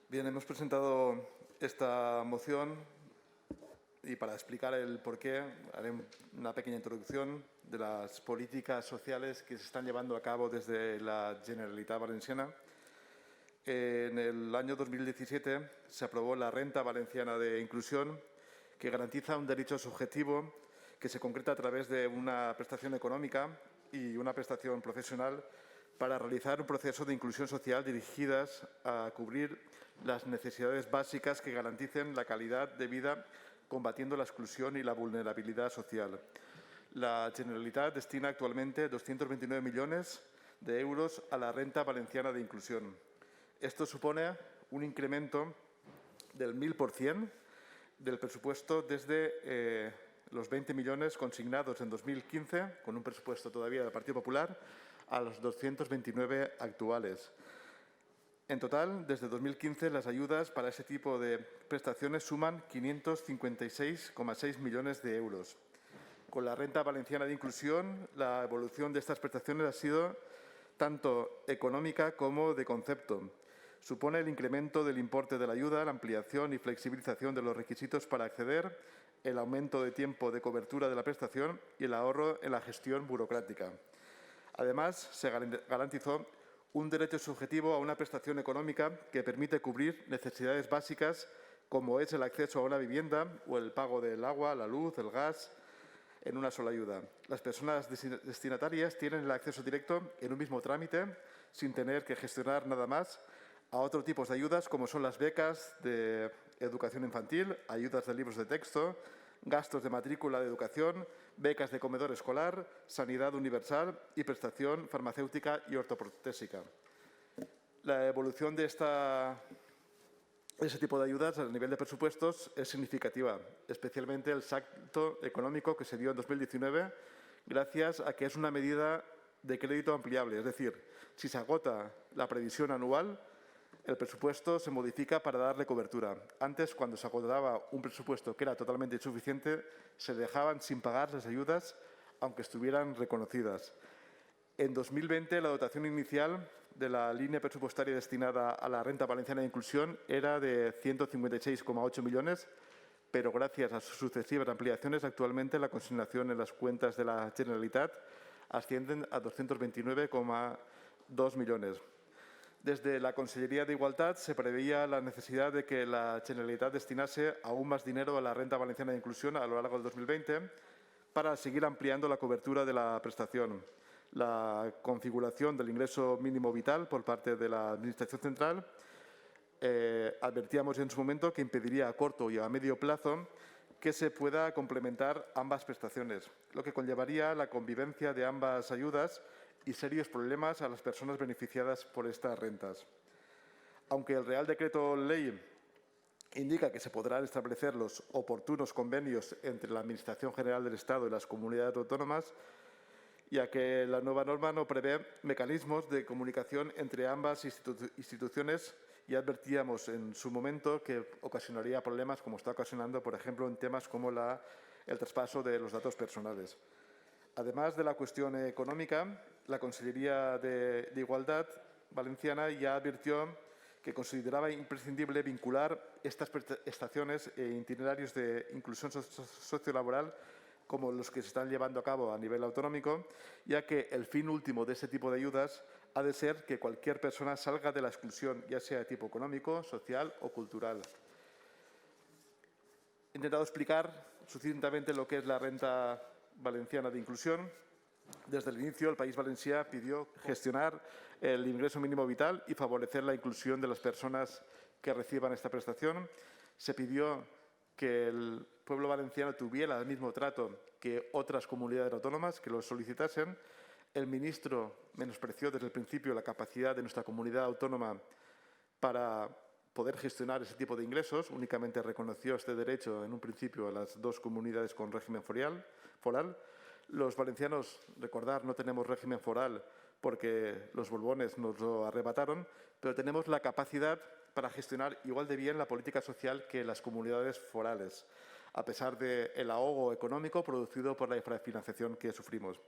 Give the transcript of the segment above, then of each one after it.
Bien, hemos presentado esta moción y para explicar el porqué haré una pequeña introducción de las políticas sociales que se están llevando a cabo desde la Generalitat Valenciana. En el año 2017 se aprobó la Renta Valenciana de Inclusión, que garantiza un derecho subjetivo que se concreta a través de una prestación económica y una prestación profesional para realizar un proceso de inclusión social dirigidas a cubrir las necesidades básicas que garanticen la calidad de vida, combatiendo la exclusión y la vulnerabilidad social. La Generalitat destina actualmente 229 millones de euros a la Renta Valenciana de Inclusión. Esto supone un incremento del 1000% del presupuesto desde los 20 millones consignados en 2015, con un presupuesto todavía del Partido Popular, a los 229 actuales. En total, desde 2015, las ayudas para ese tipo de prestaciones suman 556,6 millones de euros. Con la Renta Valenciana de Inclusión, la evolución de estas prestaciones ha sido tanto económica como de concepto. Supone el incremento del importe de la ayuda, la ampliación y flexibilización de los requisitos para acceder, el aumento de tiempo de cobertura de la prestación y el ahorro en la gestión burocrática. Además, se garantizó un derecho subjetivo a una prestación económica que permite cubrir necesidades básicas como es el acceso a una vivienda o el pago del agua, la luz, el gas, en una sola ayuda. Las personas destinatarias tienen el acceso directo en un mismo trámite, sin tener que gestionar nada más, a otros tipos de ayudas como son las becas de educación infantil, ayudas de libros de texto, gastos de matrícula de educación, becas de comedor escolar, sanidad universal y prestación farmacéutica y ortoprotésica. La evolución de ese tipo de ayudas a nivel de presupuestos es significativa, especialmente el salto económico que se dio en 2019 gracias a que es una medida de crédito ampliable, es decir, si se agota la previsión anual, el presupuesto se modifica para darle cobertura. Antes, cuando se agotaba un presupuesto que era totalmente insuficiente, se dejaban sin pagar las ayudas, aunque estuvieran reconocidas. En 2020, la dotación inicial de la línea presupuestaria destinada a la Renta Valenciana de Inclusión era de 156,8 millones, pero gracias a sus sucesivas ampliaciones, actualmente la consignación en las cuentas de la Generalitat ascienden a 229,2 millones. Desde la Consellería de Igualdad se preveía la necesidad de que la Generalitat destinase aún más dinero a la Renta Valenciana de Inclusión a lo largo del 2020 para seguir ampliando la cobertura de la prestación. La configuración del ingreso mínimo vital por parte de la Administración Central advertíamos en su momento que impediría a corto y a medio plazo que se pueda complementar ambas prestaciones, lo que conllevaría la convivencia de ambas ayudas y serios problemas a las personas beneficiadas por estas rentas. Aunque el Real Decreto Ley indica que se podrán establecer los oportunos convenios entre la Administración General del Estado y las comunidades autónomas, ya que la nueva norma no prevé mecanismos de comunicación entre ambas instituciones y advertíamos en su momento que ocasionaría problemas como está ocasionando, por ejemplo, en temas como el traspaso de los datos personales. Además de la cuestión económica, la Consellería de Igualdad Valenciana ya advirtió que consideraba imprescindible vincular estas prestaciones e itinerarios de inclusión sociolaboral como los que se están llevando a cabo a nivel autonómico, ya que el fin último de este tipo de ayudas ha de ser que cualquier persona salga de la exclusión, ya sea de tipo económico, social o cultural. He intentado explicar sucintamente lo que es la Renta Valenciana de Inclusión. Desde el inicio, el País Valencià pidió gestionar el ingreso mínimo vital y favorecer la inclusión de las personas que reciban esta prestación. Se pidió que el pueblo valenciano tuviera el mismo trato que otras comunidades autónomas que lo solicitasen. El ministro menospreció desde el principio la capacidad de nuestra comunidad autónoma para poder gestionar ese tipo de ingresos. Únicamente reconoció este derecho en un principio a las dos comunidades con régimen foral. Los valencianos, recordar, no tenemos régimen foral porque los borbones nos lo arrebataron, pero tenemos la capacidad para gestionar igual de bien la política social que las comunidades forales, a pesar del ahogo económico producido por la infrafinanciación que sufrimos.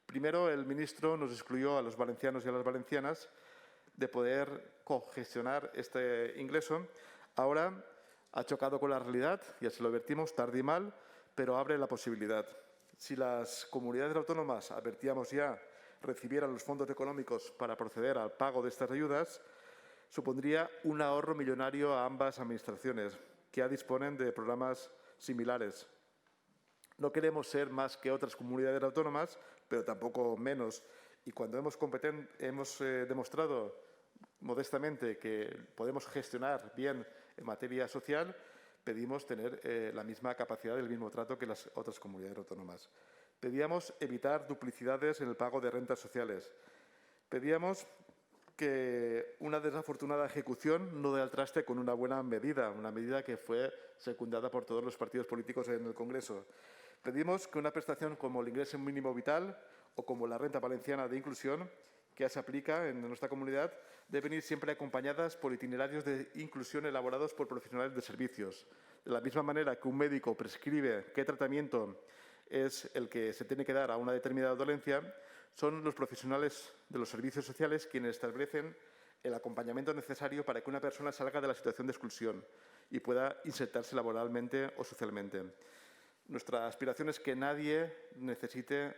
Primero, el ministro nos excluyó a los valencianos y a las valencianas de poder cogestionar este ingreso, ahora ha chocado con la realidad, y así lo advertimos, tarde y mal, pero abre la posibilidad. Si las comunidades autónomas, advertíamos ya, recibieran los fondos económicos para proceder al pago de estas ayudas, supondría un ahorro millonario a ambas administraciones, que ya disponen de programas similares. No queremos ser más que otras comunidades autónomas, pero tampoco menos. Y cuando hemos demostrado modestamente que podemos gestionar bien en materia social, pedimos tener la misma capacidad, el mismo trato que las otras comunidades autónomas. Pedíamos evitar duplicidades en el pago de rentas sociales. Pedíamos que una desafortunada ejecución no dé al traste con una buena medida, una medida que fue secundada por todos los partidos políticos en el Congreso. Pedimos que una prestación como el ingreso mínimo vital o como la renta valenciana de inclusión, que ya se aplica en nuestra comunidad, deben ir siempre acompañadas por itinerarios de inclusión elaborados por profesionales de servicios. De la misma manera que un médico prescribe qué tratamiento es el que se tiene que dar a una determinada dolencia, son los profesionales de los servicios sociales quienes establecen el acompañamiento necesario para que una persona salga de la situación de exclusión y pueda insertarse laboralmente o socialmente. Nuestra aspiración es que nadie necesite,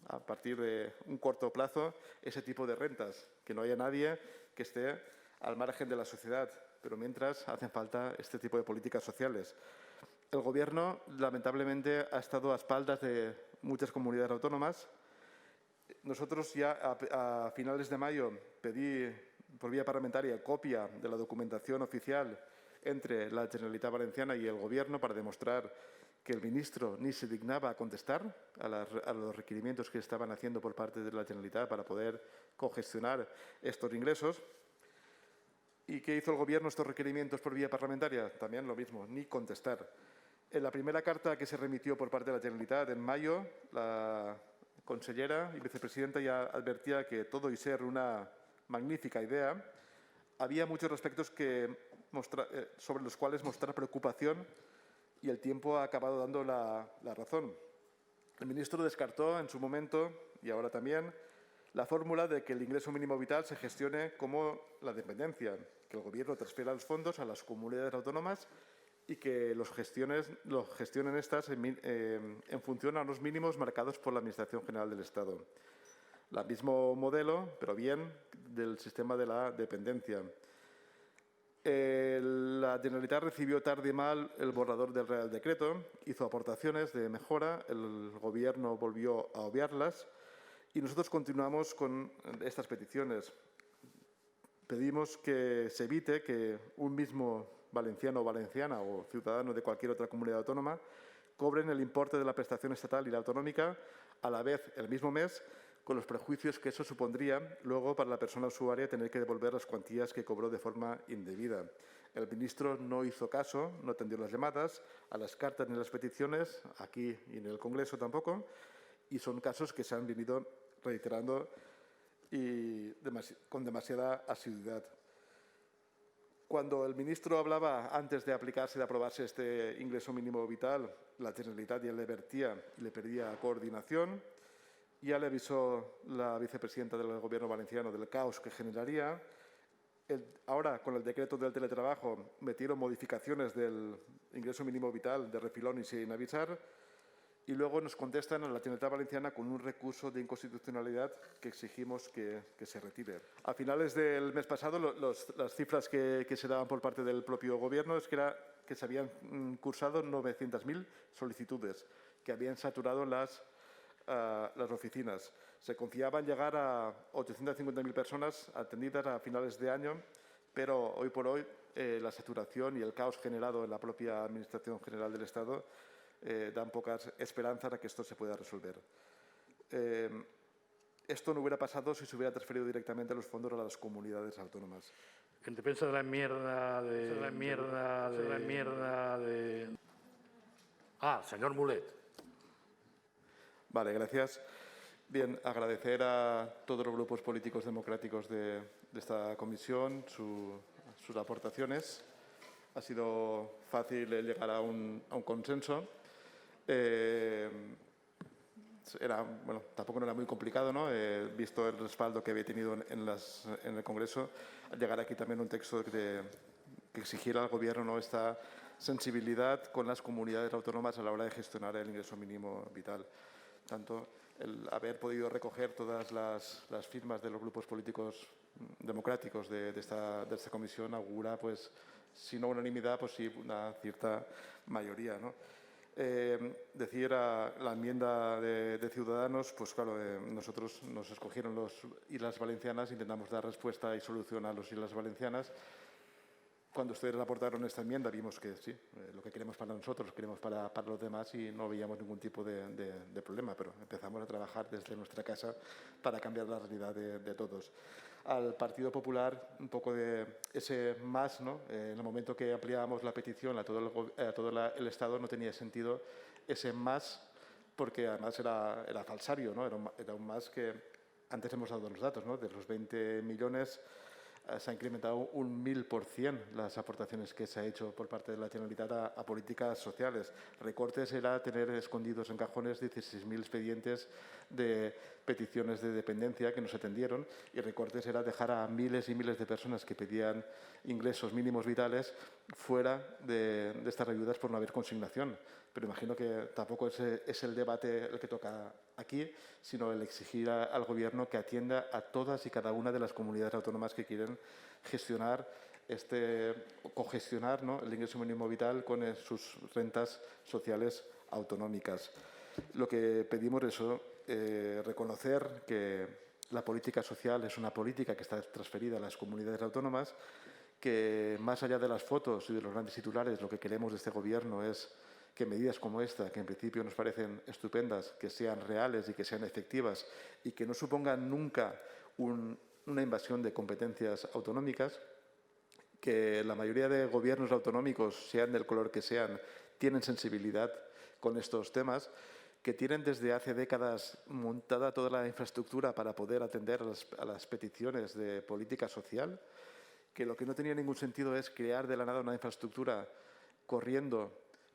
a partir de un corto plazo, ese tipo de rentas, que no haya nadie que esté al margen de la sociedad, pero mientras hacen falta este tipo de políticas sociales. El Gobierno, lamentablemente, ha estado a espaldas de muchas comunidades autónomas. Nosotros ya a finales de mayo pedí por vía parlamentaria copia de la documentación oficial entre la Generalitat Valenciana y el Gobierno para demostrar que el ministro ni se dignaba a contestar a los requerimientos que estaban haciendo por parte de la Generalitat para poder cogestionar estos ingresos. ¿Y qué hizo el Gobierno estos requerimientos por vía parlamentaria? También lo mismo, ni contestar. En la primera carta que se remitió por parte de la Generalitat en mayo, la consellera y vicepresidenta ya advertía que todo y ser una magnífica idea, había muchos aspectos sobre los cuales mostrar preocupación, y el tiempo ha acabado dando la razón. El ministro descartó en su momento, y ahora también, la fórmula de que el ingreso mínimo vital se gestione como la dependencia, que el Gobierno transfiera los fondos a las comunidades autónomas y que los gestionen estas en función a los mínimos marcados por la Administración General del Estado. El mismo modelo, pero bien, del sistema de la dependencia. La Generalitat recibió tarde y mal el borrador del Real Decreto, hizo aportaciones de mejora, el Gobierno volvió a obviarlas y nosotros continuamos con estas peticiones. Pedimos que se evite que un mismo valenciano o valenciana o ciudadano de cualquier otra comunidad autónoma cobren el importe de la prestación estatal y la autonómica a la vez el mismo mes, con los prejuicios que eso supondría luego para la persona usuaria tener que devolver las cuantías que cobró de forma indebida. El ministro no hizo caso, no atendió las llamadas, a las cartas ni las peticiones, aquí y en el Congreso tampoco, y son casos que se han venido reiterando y con demasiada asiduidad. Cuando el ministro hablaba, antes de aplicarse, de aprobarse este ingreso mínimo vital, la Generalitat ya le advertía y le pedía coordinación. Ya le avisó la vicepresidenta del Gobierno valenciano del caos que generaría. Ahora, con el decreto del teletrabajo, metieron modificaciones del ingreso mínimo vital de refilón y sin avisar. Y luego nos contestan a la Generalitat Valenciana con un recurso de inconstitucionalidad que exigimos que se retire. A finales del mes pasado, las cifras que se daban por parte del propio Gobierno es que se habían cursado 900.000 solicitudes, que habían saturado las oficinas. Se confiaba en llegar a 850.000 personas atendidas a finales de año, pero hoy por hoy la saturación y el caos generado en la propia Administración General del Estado dan pocas esperanzas a que esto se pueda resolver. Esto no hubiera pasado si se hubiera transferido directamente los fondos a las comunidades autónomas. En defensa de la enmienda de... señor Mulet. Vale, gracias. Bien, agradecer a todos los grupos políticos democráticos de esta comisión sus aportaciones. Ha sido fácil llegar a un consenso. bueno, tampoco no era muy complicado, ¿no? Visto el respaldo que había tenido en el Congreso, llegar aquí también un texto que exigiera al Gobierno, ¿no?, esta sensibilidad con las comunidades autónomas a la hora de gestionar el ingreso mínimo vital. Tanto el haber podido recoger todas las firmas de los grupos políticos democráticos de esta comisión augura, pues, si no unanimidad, pues sí una cierta mayoría, ¿no? Decir a la enmienda de Ciudadanos, pues claro, nosotros nos escogieron los Islas Valencianas, intentamos dar respuesta y solución a los Islas Valencianas. Cuando ustedes aportaron esta enmienda vimos que sí, lo que queremos para nosotros, queremos para los demás y no veíamos ningún tipo de problema, pero empezamos a trabajar desde nuestra casa para cambiar la realidad de todos. Al Partido Popular, un poco de ese más, ¿no? En el momento que ampliábamos la petición a todo el Estado no tenía sentido ese más, porque además era falsario, ¿no? Era un más que antes hemos dado los datos, ¿no? De los 20 millones se ha incrementado un 1000% las aportaciones que se ha hecho por parte de la Generalitat a políticas sociales. Recortes era tener escondidos en cajones 16.000 expedientes de peticiones de dependencia que no se atendieron, y recortes era dejar a miles y miles de personas que pedían ingresos mínimos vitales fuera de estas ayudas por no haber consignación. Pero imagino que tampoco es el debate el que toca aquí, sino el exigir al Gobierno que atienda a todas y cada una de las comunidades autónomas que quieren gestionar cogestionar, ¿no?, el ingreso mínimo vital con sus rentas sociales autonómicas. Lo que pedimos es reconocer que la política social es una política que está transferida a las comunidades autónomas, que más allá de las fotos y de los grandes titulares, lo que queremos de este Gobierno es que medidas como esta, que en principio nos parecen estupendas, que sean reales y que sean efectivas y que no supongan nunca una invasión de competencias autonómicas, que la mayoría de gobiernos autonómicos, sean del color que sean, tienen sensibilidad con estos temas, que tienen desde hace décadas montada toda la infraestructura para poder atender a las peticiones de política social, que lo que no tenía ningún sentido es crear de la nada una infraestructura corriendo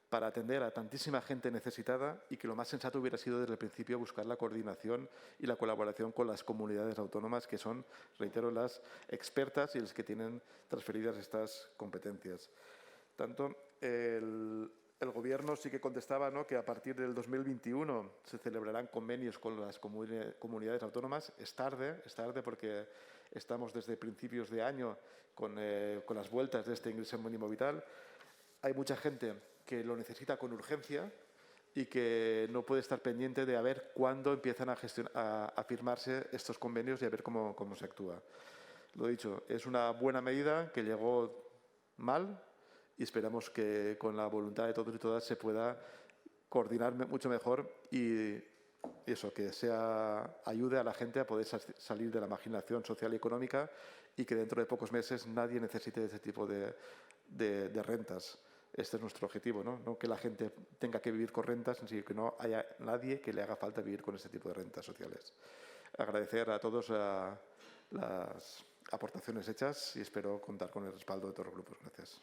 para atender a tantísima gente necesitada, y que lo más sensato hubiera sido desde el principio buscar la coordinación y la colaboración con las comunidades autónomas, que son, reitero, las expertas y las que tienen transferidas estas competencias. Tanto el Gobierno sí que contestaba, ¿no?, que a partir del 2021 se celebrarán convenios con las comunidades autónomas. Es tarde porque estamos desde principios de año con las vueltas de este ingreso mínimo vital. Hay mucha gente que lo necesita con urgencia y que no puede estar pendiente de a ver cuándo empiezan a firmarse estos convenios y a ver cómo se actúa. Lo dicho, es una buena medida que llegó mal y esperamos que con la voluntad de todos y todas se pueda coordinar mucho mejor y eso, que ayude a la gente a poder salir de la marginación social y económica, y que dentro de pocos meses nadie necesite ese tipo de rentas. Este es nuestro objetivo, ¿no? No que la gente tenga que vivir con rentas, sino que no haya nadie que le haga falta vivir con este tipo de rentas sociales. Agradecer a todos las aportaciones hechas y espero contar con el respaldo de todos los grupos. Gracias.